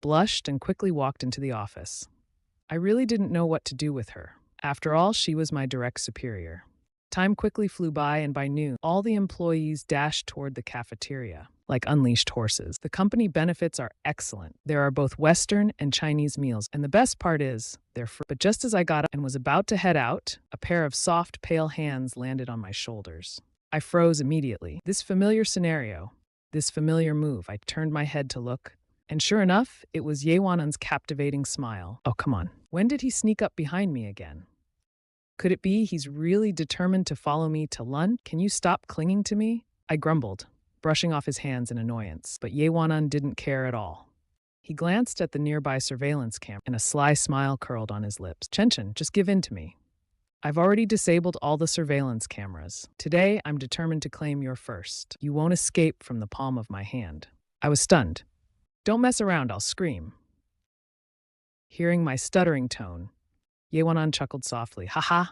blushed and quickly walked into the office. I really didn't know what to do with her. After all, she was my direct superior. Time quickly flew by, and by noon, all the employees dashed toward the cafeteria, like unleashed horses. The company benefits are excellent. There are both Western and Chinese meals, and the best part is, they're free. But just as I got up and was about to head out, a pair of soft, pale hands landed on my shoulders. I froze immediately. This familiar scenario, this familiar move, I turned my head to look, and sure enough, it was Ye Wanan's captivating smile. Oh, come on. When did he sneak up behind me again? Could it be he's really determined to follow me to lunch? Can you stop clinging to me? I grumbled, brushing off his hands in annoyance, but Ye Wanan didn't care at all. He glanced at the nearby surveillance camera, and a sly smile curled on his lips. Chen, just give in to me. I've already disabled all the surveillance cameras. Today, I'm determined to claim your first. You won't escape from the palm of my hand. I was stunned. Don't mess around, I'll scream. Hearing my stuttering tone, Ye Wanan chuckled softly. Haha,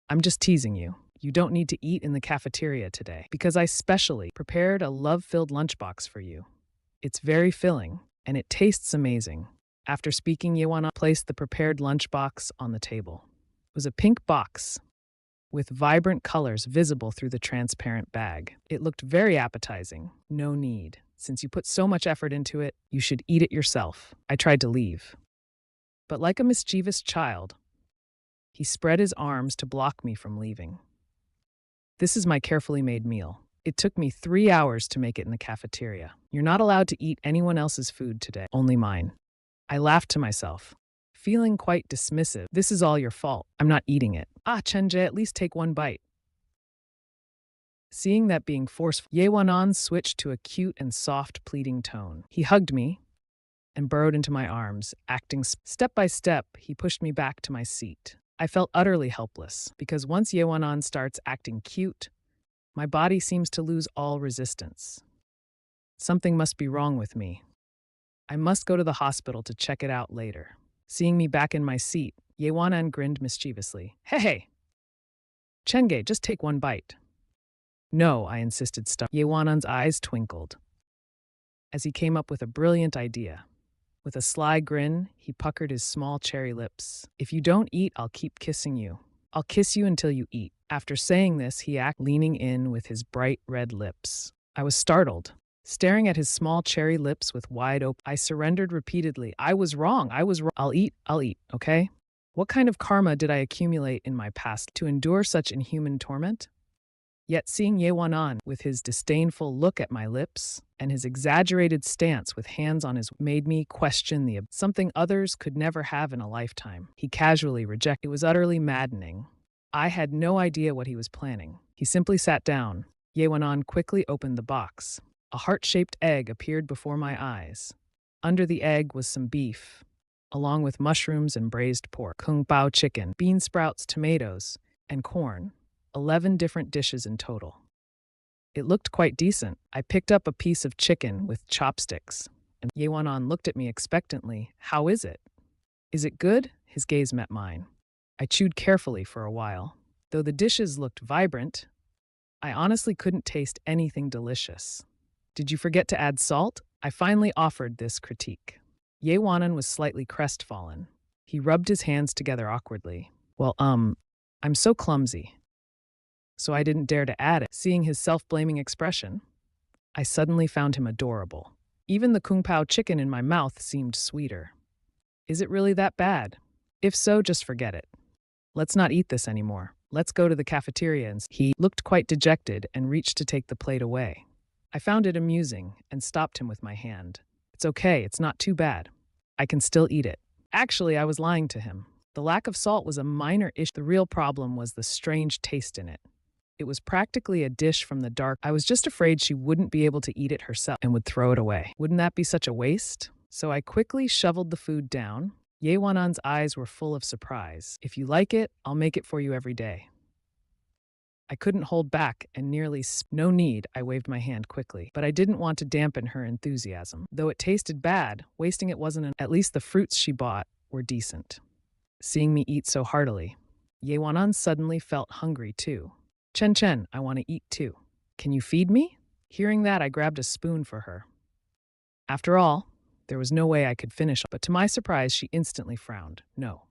I'm just teasing you. You don't need to eat in the cafeteria today, because I specially prepared a love-filled lunchbox for you. It's very filling, and it tastes amazing. After speaking, Ye Wanan placed the prepared lunchbox on the table. It was a pink box with vibrant colors visible through the transparent bag. It looked very appetizing. No need. Since you put so much effort into it, you should eat it yourself. I tried to leave. But like a mischievous child, he spread his arms to block me from leaving. This is my carefully made meal. It took me 3 hours to make it in the cafeteria. You're not allowed to eat anyone else's food today, only mine. I laughed to myself, feeling quite dismissive. This is all your fault. I'm not eating it. Ah, Chen, at least take one bite. Seeing that being forceful, Ye Wanan switched to a cute and soft, pleading tone. He hugged me and burrowed into my arms, acting step by step. He pushed me back to my seat. I felt utterly helpless, because once Ye Wanan starts acting cute, my body seems to lose all resistance. Something must be wrong with me. I must go to the hospital to check it out later. Seeing me back in my seat, Ye Wanan grinned mischievously. Hey! Chenge, just take one bite. No, I insisted. Ye Wanan's eyes twinkled as he came up with a brilliant idea. With a sly grin, he puckered his small cherry lips. If you don't eat, I'll keep kissing you. I'll kiss you until you eat. After saying this, he acted leaning in with his bright red lips. I was startled, staring at his small cherry lips with wide open. I surrendered repeatedly. I was wrong. I'll eat, okay? What kind of karma did I accumulate in my past to endure such inhuman torment? Yet seeing Ye Wanan with his disdainful look at my lips and his exaggerated stance with hands on his made me question something others could never have in a lifetime. He casually rejected. It was utterly maddening. I had no idea what he was planning. He simply sat down. Ye Wanan quickly opened the box. A heart-shaped egg appeared before my eyes. Under the egg was some beef, along with mushrooms and braised pork, kung pao chicken, bean sprouts, tomatoes, and corn. 11 different dishes in total. It looked quite decent. I picked up a piece of chicken with chopsticks, and Ye Wanan looked at me expectantly. How is it? Is it good? His gaze met mine. I chewed carefully for a while. Though the dishes looked vibrant, I honestly couldn't taste anything delicious. Did you forget to add salt? I finally offered this critique. Ye Wanan was slightly crestfallen. He rubbed his hands together awkwardly. Well, I'm so clumsy. So I didn't dare to add it. Seeing his self-blaming expression, I suddenly found him adorable. Even the kung pao chicken in my mouth seemed sweeter. Is it really that bad? If so, just forget it. Let's not eat this anymore. Let's go to the cafeteria. And he looked quite dejected and reached to take the plate away. I found it amusing and stopped him with my hand. It's okay, it's not too bad. I can still eat it. Actually, I was lying to him. The lack of salt was a minor issue. The real problem was the strange taste in it. It was practically a dish from the dark. I was just afraid she wouldn't be able to eat it herself and would throw it away. Wouldn't that be such a waste? So I quickly shoveled the food down. Ye Wanan's eyes were full of surprise. If you like it, I'll make it for you every day. I couldn't hold back and nearly no need, I waved my hand quickly. But I didn't want to dampen her enthusiasm. Though it tasted bad, wasting it wasn't at least the fruits she bought were decent. Seeing me eat so heartily, Ye Wanan suddenly felt hungry too. Chen, I want to eat too. Can you feed me? Hearing that, I grabbed a spoon for her. After all, There was no way I could finish, but to my surprise, she instantly frowned. No.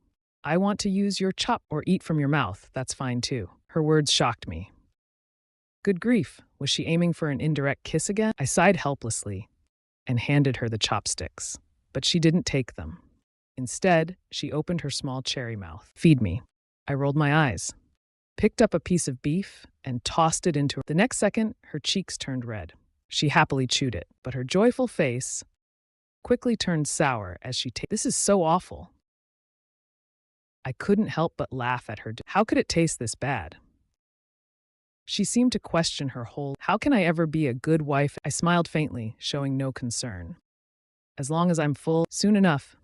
I want to use your chop or eat from your mouth. That's fine too. Her words shocked me. Good grief. Was she aiming for an indirect kiss again? I sighed helplessly and handed her the chopsticks, but she didn't take them. Instead, she opened her small cherry mouth. Feed me. I rolled my eyes, picked up a piece of beef, and tossed it into her. The next second, her cheeks turned red. She happily chewed it, but her joyful face quickly turned sour as she tasted. This is so awful. I couldn't help but laugh at her. How could it taste this bad? She seemed to question her whole. How can I ever be a good wife? I smiled faintly, showing no concern. As long as I'm full, soon enough.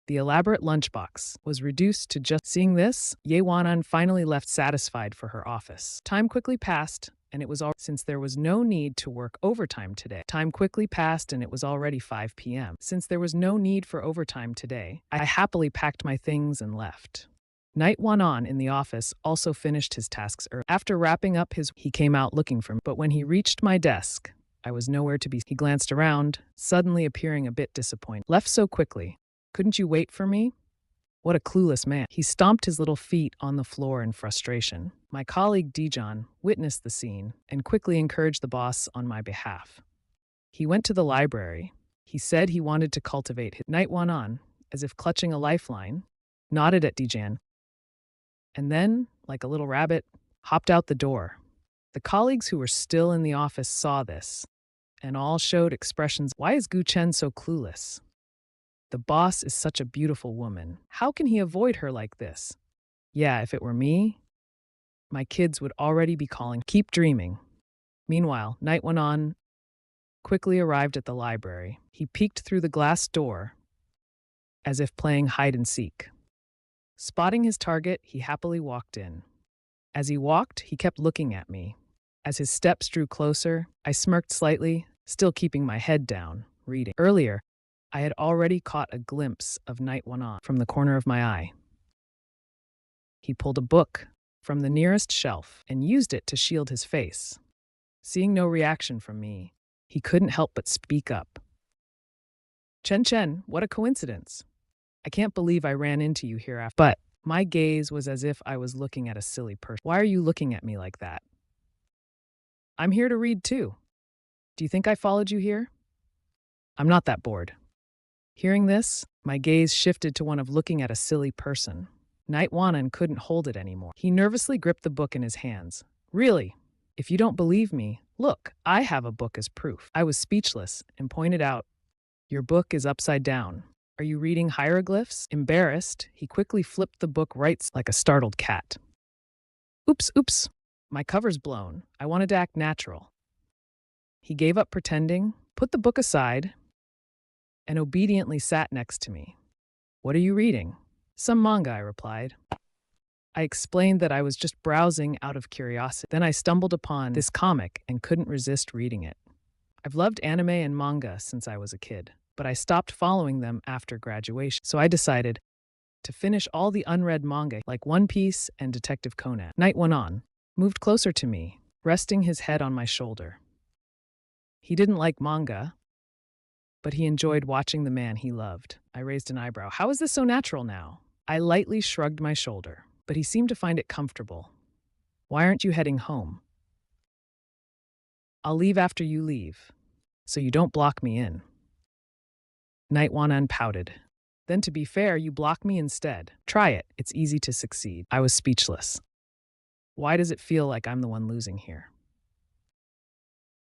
The elaborate lunchbox was reduced to just seeing this. Ye Wanan finally left satisfied for her office. Time quickly passed, and it was all since there was no need to work overtime today. Time quickly passed, and it was already 5 p.m. Since there was no need for overtime today, I happily packed my things and left. Night Wanan in the office also finished his tasks early. After wrapping up he came out looking for me, but when he reached my desk, I was nowhere to be. He glanced around, suddenly appearing a bit disappointed. Left so quickly. Couldn't you wait for me? What a clueless man. He stomped his little feet on the floor in frustration. My colleague Dijon witnessed the scene and quickly encouraged the boss on my behalf. He went to the library. He said he wanted to cultivate his Night Wanan, as if clutching a lifeline, nodded at Dijon, and then, like a little rabbit, hopped out the door. The colleagues who were still in the office saw this, and all showed expressions. Why is Gu Chen so clueless? The boss is such a beautiful woman. How can he avoid her like this? Yeah, if it were me, my kids would already be calling. Keep dreaming. Meanwhile, Night Wanan quickly arrived at the library. He peeked through the glass door as if playing hide and seek. Spotting his target, he happily walked in. As he walked, he kept looking at me. As his steps drew closer, I smirked slightly, still keeping my head down, reading. Earlier, I had already caught a glimpse of Night Wanan from the corner of my eye. He pulled a book from the nearest shelf and used it to shield his face. Seeing no reaction from me, he couldn't help but speak up. Chen, what a coincidence. I can't believe I ran into you here after. But my gaze was as if I was looking at a silly person. Why are you looking at me like that? I'm here to read too. Do you think I followed you here? I'm not that bored. Hearing this, my gaze shifted to one of looking at a silly person. Night Wanan couldn't hold it anymore. He nervously gripped the book in his hands. Really? If you don't believe me, look, I have a book as proof. I was speechless and pointed out, your book is upside down. Are you reading hieroglyphs? Embarrassed, he quickly flipped the book right like a startled cat. Oops. My cover's blown. I wanted to act natural. He gave up pretending, put the book aside, and obediently sat next to me. What are you reading? Some manga, I replied. I explained that I was just browsing out of curiosity. Then I stumbled upon this comic and couldn't resist reading it. I've loved anime and manga since I was a kid, but I stopped following them after graduation. So I decided to finish all the unread manga like One Piece and Detective Conan. Night Wanan moved closer to me, resting his head on my shoulder. He didn't like manga, but he enjoyed watching the man he loved. I raised an eyebrow. How is this so natural now? I lightly shrugged my shoulder, but he seemed to find it comfortable. Why aren't you heading home? I'll leave after you leave, so you don't block me in. Night Wanan pouted. Then to be fair, you block me instead. Try it. It's easy to succeed. I was speechless. Why does it feel like I'm the one losing here?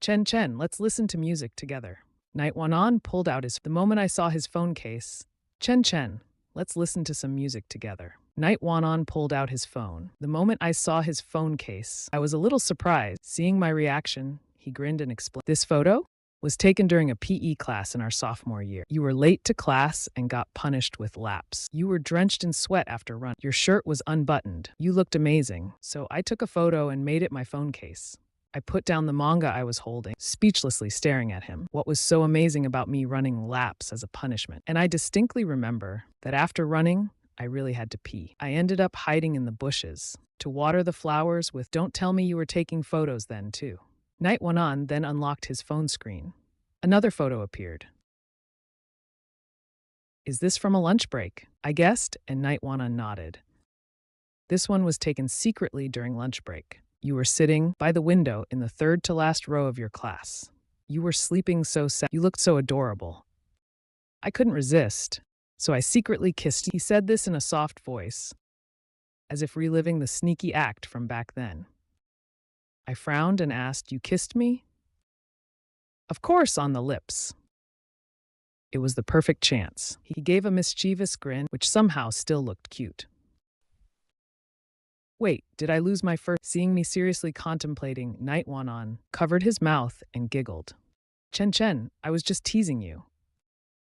Chen, let's listen to music together. Night Wanan pulled out the moment I saw his phone case. Chen, let's listen to some music together. Night Wanan pulled out his phone. The moment I saw his phone case, I was a little surprised. Seeing my reaction, he grinned and explained. This photo was taken during a PE class in our sophomore year. You were late to class and got punished with laps. You were drenched in sweat after running. Your shirt was unbuttoned. You looked amazing. So I took a photo and made it my phone case. I put down the manga I was holding, speechlessly staring at him. What was so amazing about me running laps as a punishment? And I distinctly remember that after running, I really had to pee. I ended up hiding in the bushes to water the flowers with "Don't tell me you were taking photos then, too." Night Wanan then unlocked his phone screen. Another photo appeared. Is this from a lunch break? I guessed, and Nightwana nodded. This one was taken secretly during lunch break. You were sitting by the window in the third to last row of your class. You were sleeping so sad. You looked so adorable. I couldn't resist, so I secretly kissed you. He said this in a soft voice, as if reliving the sneaky act from back then. I frowned and asked, "You kissed me?" Of course, on the lips. It was the perfect chance. He gave a mischievous grin, which somehow still looked cute. Wait, did I lose my first? Seeing me seriously contemplating, Nightwanan covered his mouth and giggled. Chen, I was just teasing you.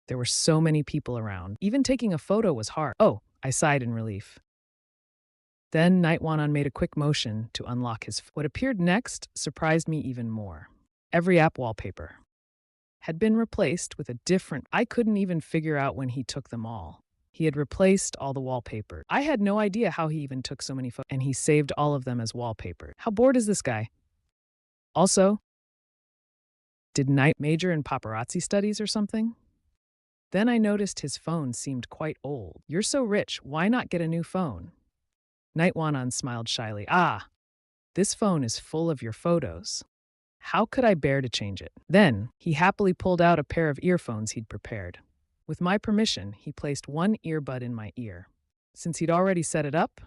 There were so many people around. Even taking a photo was hard. Oh, I sighed in relief. Then Nightwanan made a quick motion to unlock his phone. What appeared next surprised me even more. Every app wallpaper had been replaced with a different. I couldn't even figure out when he took them all. He had replaced all the wallpaper. I had no idea how he even took so many photos, and he saved all of them as wallpaper. How bored is this guy? Also, did Night major in paparazzi studies or something? Then I noticed his phone seemed quite old. You're so rich, why not get a new phone? Nightwanan smiled shyly. Ah, this phone is full of your photos. How could I bear to change it? Then, he happily pulled out a pair of earphones he'd prepared. With my permission, he placed one earbud in my ear. Since he'd already set it up,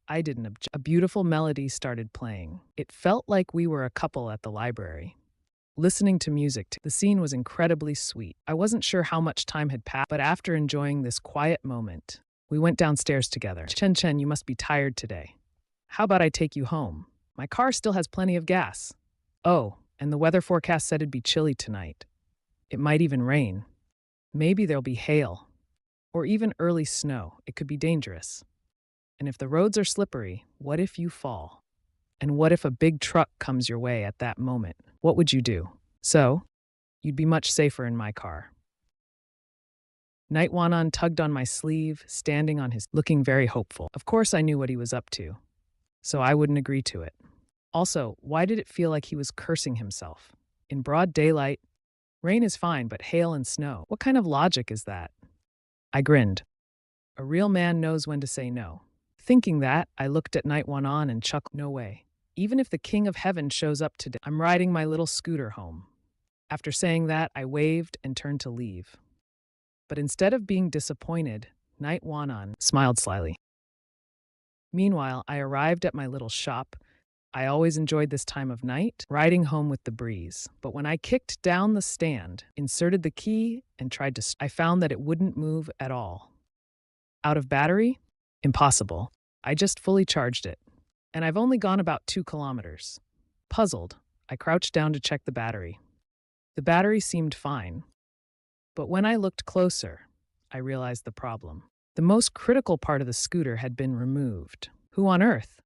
I didn't object. A beautiful melody started playing. It felt like we were a couple at the library, listening to music. The scene was incredibly sweet. I wasn't sure how much time had passed, but after enjoying this quiet moment, we went downstairs together. Chen, you must be tired today. How about I take you home? My car still has plenty of gas. Oh, and the weather forecast said it'd be chilly tonight. It might even rain. Maybe there'll be hail, or even early snow. It could be dangerous. And if the roads are slippery, what if you fall? And what if a big truck comes your way at that moment? What would you do? So, you'd be much safer in my car. Nightwanan tugged on my sleeve, standing on his, looking very hopeful. Of course I knew what he was up to, so I wouldn't agree to it. Also, why did it feel like he was cursing himself? In broad daylight, rain is fine, but hail and snow. What kind of logic is that? I grinned. A real man knows when to say no. Thinking that, I looked at Nightwanan and chuckled. No way. Even if the King of Heaven shows up today, I'm riding my little scooter home. After saying that, I waved and turned to leave. But instead of being disappointed, Nightwanan smiled slyly. Meanwhile, I arrived at my little shop. I always enjoyed this time of night, riding home with the breeze. But when I kicked down the stand, inserted the key, and tried to, I found that it wouldn't move at all. Out of battery? Impossible. I just fully charged it. And I've only gone about 2 kilometers. Puzzled, I crouched down to check the battery. The battery seemed fine. But when I looked closer, I realized the problem. The most critical part of the scooter had been removed. Who on earth